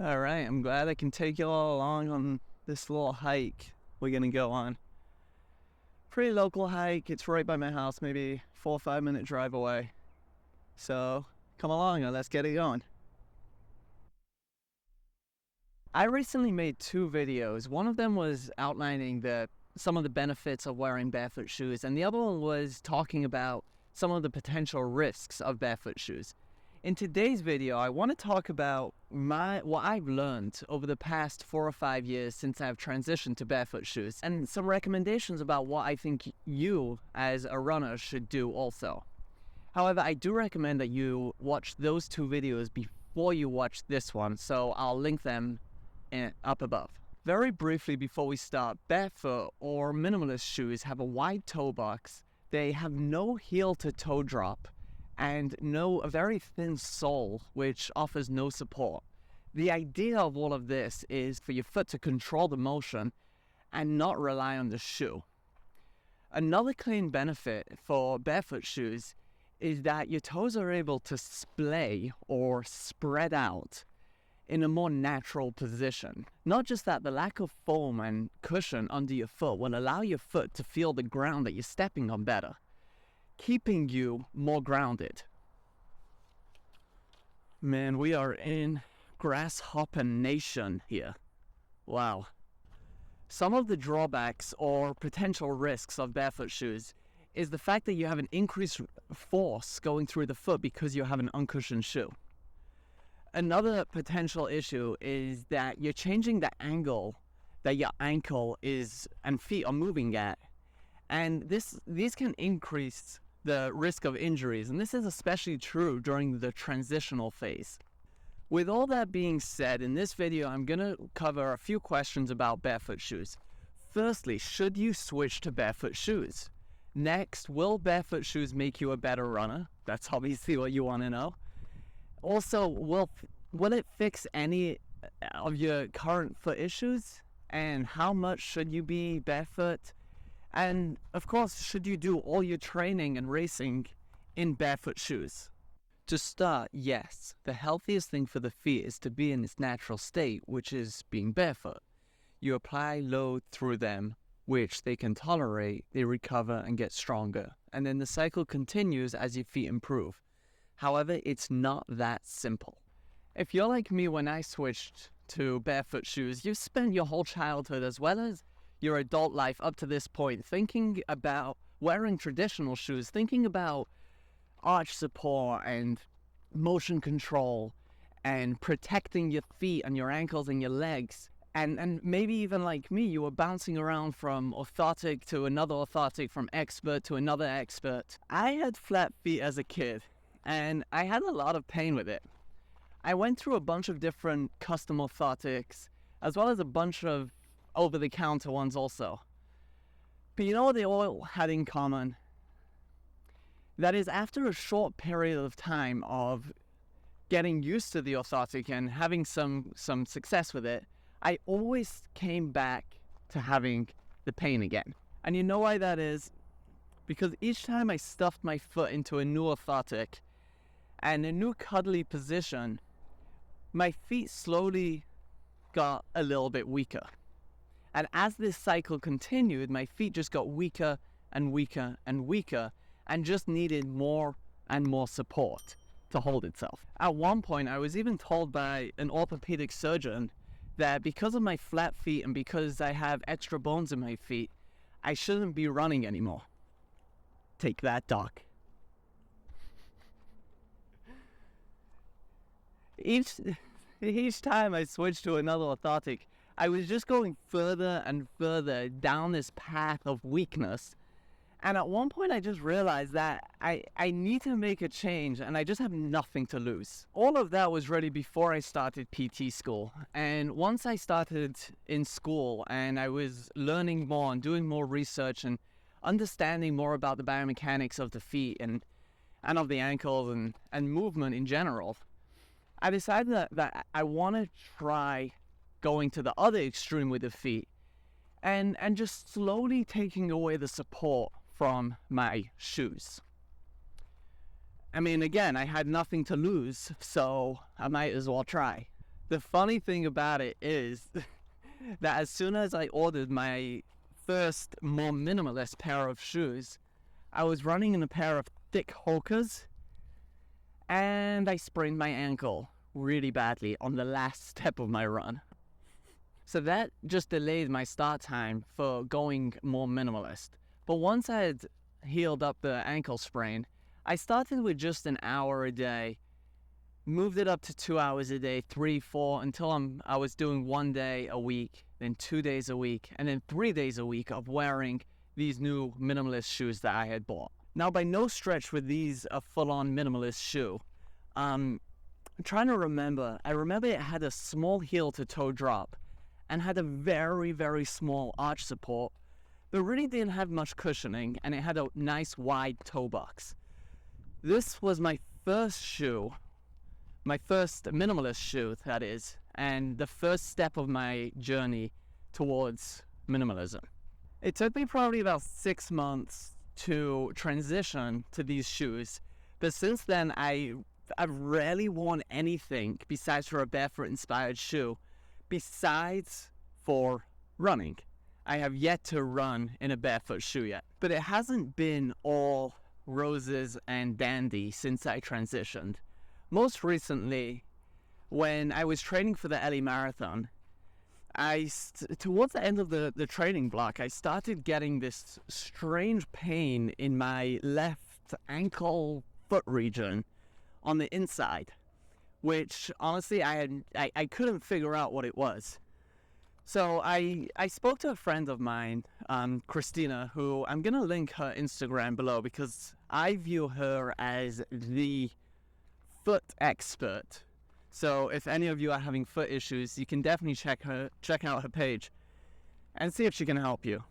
All right, I'm glad I can take you all along on this little hike we're gonna go on. Pretty local hike. It's right by my house, maybe 4 or 5 minute drive away. So come along and let's get it going. I recently made 2 videos. One of them was outlining some of the benefits of wearing barefoot shoes, and the other one was talking about some of the potential risks of barefoot shoes. In today's video, I want to talk about what I've learned over the past 4 or 5 years since I've transitioned to barefoot shoes, and some recommendations about what I think you, as a runner, should do also. However, I do recommend that you watch those 2 videos before you watch this one, so I'll link them up above. Very briefly before we start, barefoot or minimalist shoes have a wide toe box. They have no heel to toe drop and a very thin sole, which offers no support. The idea of all of this is for your foot to control the motion and not rely on the shoe. Another clean benefit for barefoot shoes is that your toes are able to splay or spread out in a more natural position. Not just that, the lack of foam and cushion under your foot will allow your foot to feel the ground that you're stepping on better, keeping you more grounded. Man, we are in grasshopper nation here. Wow. Some of the drawbacks or potential risks of barefoot shoes is the fact that you have an increased force going through the foot because you have an uncushioned shoe. Another potential issue is that you're changing the angle that your ankle is and feet are moving at, and these can increase the risk of injuries, and this is especially true during the transitional phase. With all that being said, in this video I'm going to cover a few questions about barefoot shoes. Firstly, should you switch to barefoot shoes? Next, will barefoot shoes make you a better runner? That's obviously what you want to know. Also, will it fix any of your current foot issues? And how much should you be barefoot? And of course, should you do all your training and racing in barefoot shoes? To start, yes, the healthiest thing for the feet is to be in its natural state, which is being barefoot. You apply load through them, which they can tolerate, they recover and get stronger. And then the cycle continues as your feet improve. However, it's not that simple. If you're like me when I switched to barefoot shoes, you've spent your whole childhood as well as your adult life up to this point thinking about wearing traditional shoes, thinking about arch support and motion control and protecting your feet and your ankles and your legs. And maybe even like me, you were bouncing around from orthotic to another orthotic, from expert to another expert. I had flat feet as a kid, and I had a lot of pain with it. I went through a bunch of different custom orthotics, as well as a bunch of over-the-counter ones also. But you know what they all had in common? That is, after a short period of time of getting used to the orthotic and having some success with it, I always came back to having the pain again. And you know why that is? Because each time I stuffed my foot into a new orthotic and a new cuddly position, my feet slowly got a little bit weaker. And as this cycle continued, my feet just got weaker and weaker and weaker and just needed more and more support to hold itself. At one point, I was even told by an orthopedic surgeon that because of my flat feet and because I have extra bones in my feet, I shouldn't be running anymore. Take that, doc. Each time I switched to another orthotic, I was just going further and further down this path of weakness. And at one point I just realized that I need to make a change and I just have nothing to lose. All of that was ready before I started PT school. And once I started in school and I was learning more and doing more research and understanding more about the biomechanics of the feet and of the ankles and movement in general, I decided that I want to try going to the other extreme with the feet and just slowly taking away the support from my shoes. I mean, again, I had nothing to lose, so I might as well try. The funny thing about it is that as soon as I ordered my first more minimalist pair of shoes, I was running in a pair of thick Hokas, and I sprained my ankle really badly on the last step of my run. So that just delayed my start time for going more minimalist. But once I had healed up the ankle sprain, I started with just an hour a day, moved it up to 2 hours a day, 3, 4, until I was doing 1 day a week, then 2 days a week, and then 3 days a week of wearing these new minimalist shoes that I had bought. Now, by no stretch were these a full-on minimalist shoe. I'm trying to remember. I remember it had a small heel-to-toe drop and had a very, very small arch support, but really didn't have much cushioning, and it had a nice wide toe box. This was my first shoe, my first minimalist shoe, that is, and the first step of my journey towards minimalism. It took me probably about 6 months to transition to these shoes, but since then I've rarely worn anything besides for a Barefoot-inspired shoe, besides for running. I have yet to run in a Barefoot shoe yet, but it hasn't been all roses and dandy since I transitioned. Most recently, when I was training for the LA Marathon, towards the end of the training block, I started getting this strange pain in my left ankle foot region on the inside, which honestly I couldn't figure out what it was. So I spoke to a friend of mine, Christina, who I'm gonna link her Instagram below because I view her as the foot expert. So if any of you are having foot issues, you can definitely check out her page and see if she can help you.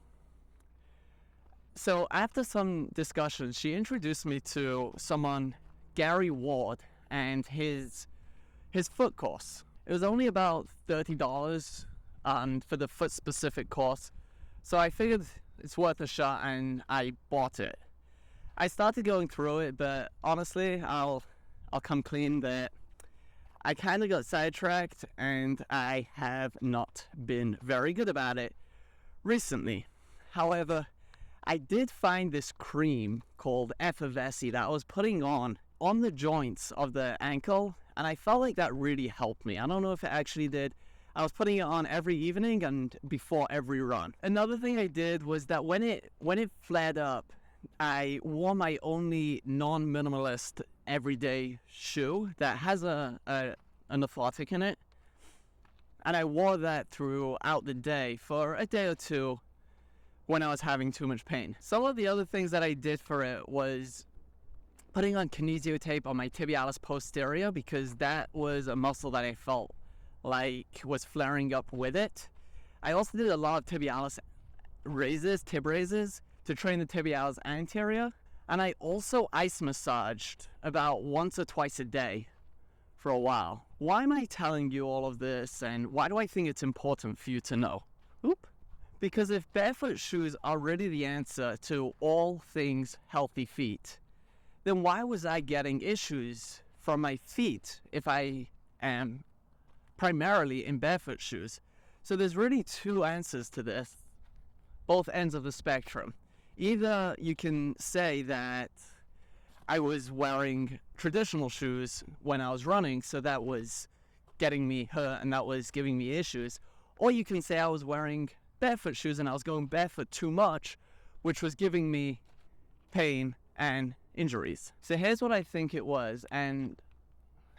So after some discussion, she introduced me to someone, Gary Ward, and his foot course. It was only about $30 for the foot specific course. So I figured it's worth a shot and I bought it. I started going through it, but honestly, I'll come clean that I kind of got sidetracked and I have not been very good about it recently. However, I did find this cream called Effervescent that I was putting on the joints of the ankle, and I felt like that really helped me. I don't know if it actually did. I was putting it on every evening and before every run. Another thing I did was that when it flared up, I wore my only non-minimalist everyday shoe that has an orthotic in it, and I wore that throughout the day for a day or two when I was having too much pain. Some of the other things that I did for it was putting on kinesio tape on my tibialis posterior because that was a muscle that I felt like was flaring up with it. I also did a lot of tibialis tib raises to train the tibialis anterior, and I also ice massaged about once or twice a day for a while. Why am I telling you all of this, and why do I think it's important for you to know? Because if barefoot shoes are really the answer to all things healthy feet, then why was I getting issues from my feet if I am primarily in barefoot shoes? So there's really two answers to this, both ends of the spectrum. Either you can say that I was wearing traditional shoes when I was running, so that was getting me hurt and that was giving me issues, or you can say I was wearing barefoot shoes and I was going barefoot too much, which was giving me pain and injuries. So here's what I think it was, and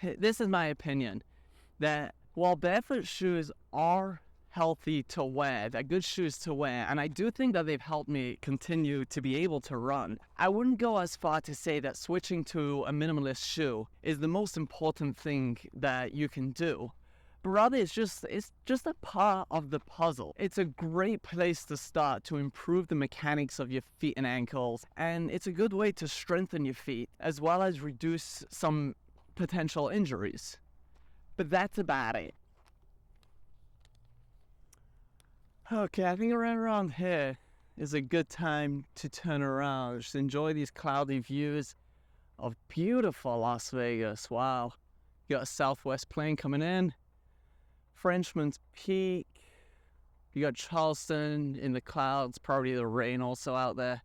this is my opinion, that while barefoot shoes are healthy to wear, they're good shoes to wear, and I do think that they've helped me continue to be able to run, I wouldn't go as far to say that switching to a minimalist shoe is the most important thing that you can do. But rather, it's just a part of the puzzle. It's a great place to start to improve the mechanics of your feet and ankles, and it's a good way to strengthen your feet as well as reduce some potential injuries. But that's about it. Okay, I think around here is a good time to turn around. Just enjoy these cloudy views of beautiful Las Vegas. Wow. You got a southwest plane coming in. Frenchman's Peak. You got Charleston in the clouds, probably the rain also out there.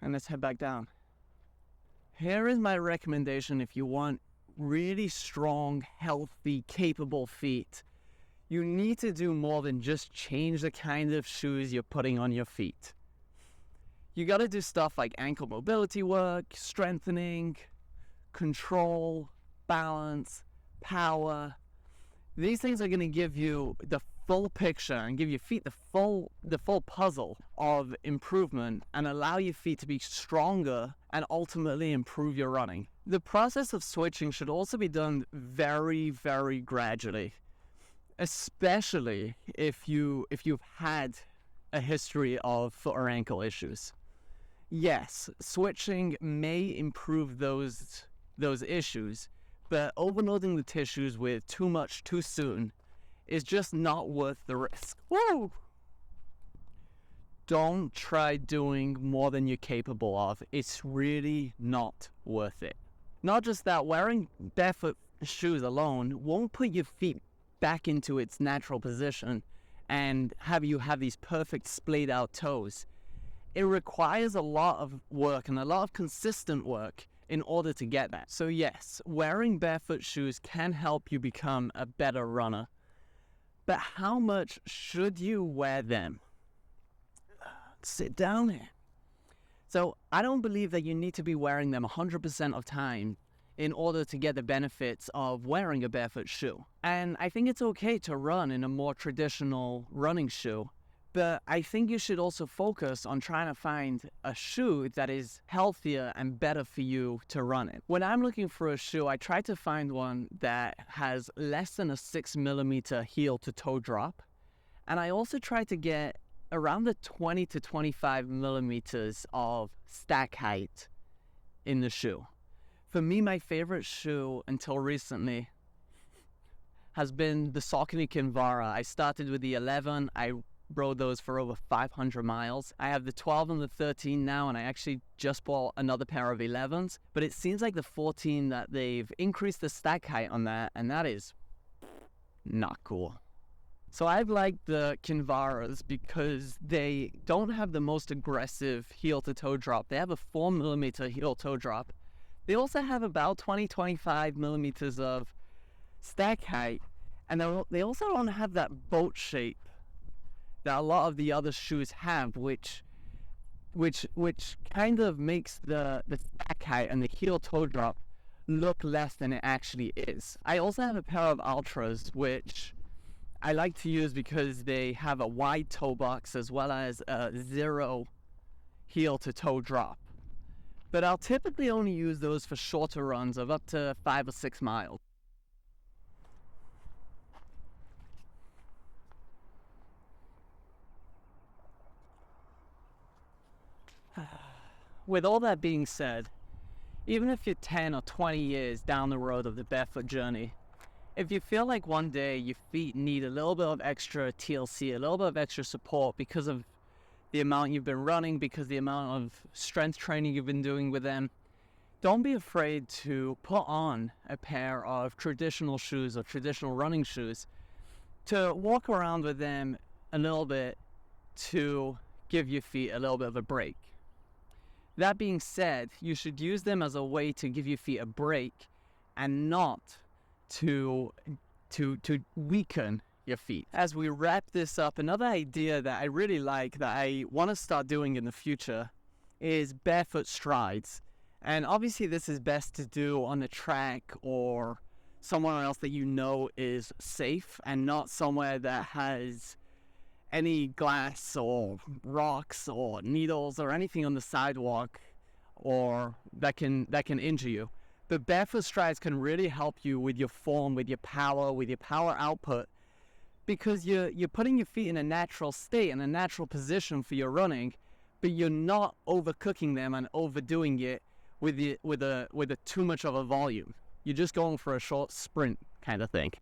And let's head back down. Here is my recommendation if you want really strong, healthy, capable feet. You need to do more than just change the kind of shoes you're putting on your feet. You gotta do stuff like ankle mobility work, strengthening, control, balance, power. These things are gonna give you the full picture and give your feet the full puzzle of improvement and allow your feet to be stronger and ultimately improve your running. The process of switching should also be done very, very gradually, especially if you've had a history of foot or ankle issues. Yes, switching may improve those issues, but overloading the tissues with too much too soon is just not worth the risk. Woo! Don't try doing more than you're capable of. It's really not worth it. Not just that, wearing barefoot shoes alone won't put your feet back into its natural position and have you have these perfect splayed out toes. It requires a lot of work and a lot of consistent work in order to get that. So yes, wearing barefoot shoes can help you become a better runner. But how much should you wear them? Sit down here. So I don't believe that you need to be wearing them 100% of time in order to get the benefits of wearing a barefoot shoe. And I think it's okay to run in a more traditional running shoe. But I think you should also focus on trying to find a shoe that is healthier and better for you to run in. When I'm looking for a shoe, I try to find one that has less than a 6mm heel to toe drop. And I also try to get around the 20 to 25mm of stack height in the shoe. For me, my favorite shoe until recently has been the Saucony Endorphin. I started with the 11. I rode those for over 500 miles. I have the 12 and the 13 now, and I actually just bought another pair of 11s. But it seems like the 14 that they've increased the stack height on that, and that is not cool. So I've liked the Kinvaras because they don't have the most aggressive heel to toe drop. They have a 4mm heel toe drop. They also have about 20-25mm of stack height, and they also don't have that boat shape that a lot of the other shoes have, which kind of makes the stack height and the heel toe drop look less than it actually is. I also have a pair of Ultras, which I like to use because they have a wide toe box as well as a 0 heel to toe drop. But I'll typically only use those for shorter runs of up to 5 or 6 miles. With all that being said, even if you're 10 or 20 years down the road of the barefoot journey, if you feel like one day your feet need a little bit of extra TLC, a little bit of extra support because of the amount you've been running, because the amount of strength training you've been doing with them, don't be afraid to put on a pair of traditional shoes or traditional running shoes to walk around with them a little bit to give your feet a little bit of a break. That being said, you should use them as a way to give your feet a break and not to weaken your feet. As we wrap this up, another idea that I really like that I want to start doing in the future is barefoot strides. And obviously this is best to do on the track or somewhere else that you know is safe and not somewhere that has any glass or rocks or needles or anything on the sidewalk or that can injure you. But barefoot strides can really help you with your form, with your power output, because you're putting your feet in a natural state, in a natural position for your running, but you're not overcooking them and overdoing it with a too much of a volume. You're just going for a short sprint kind of thing.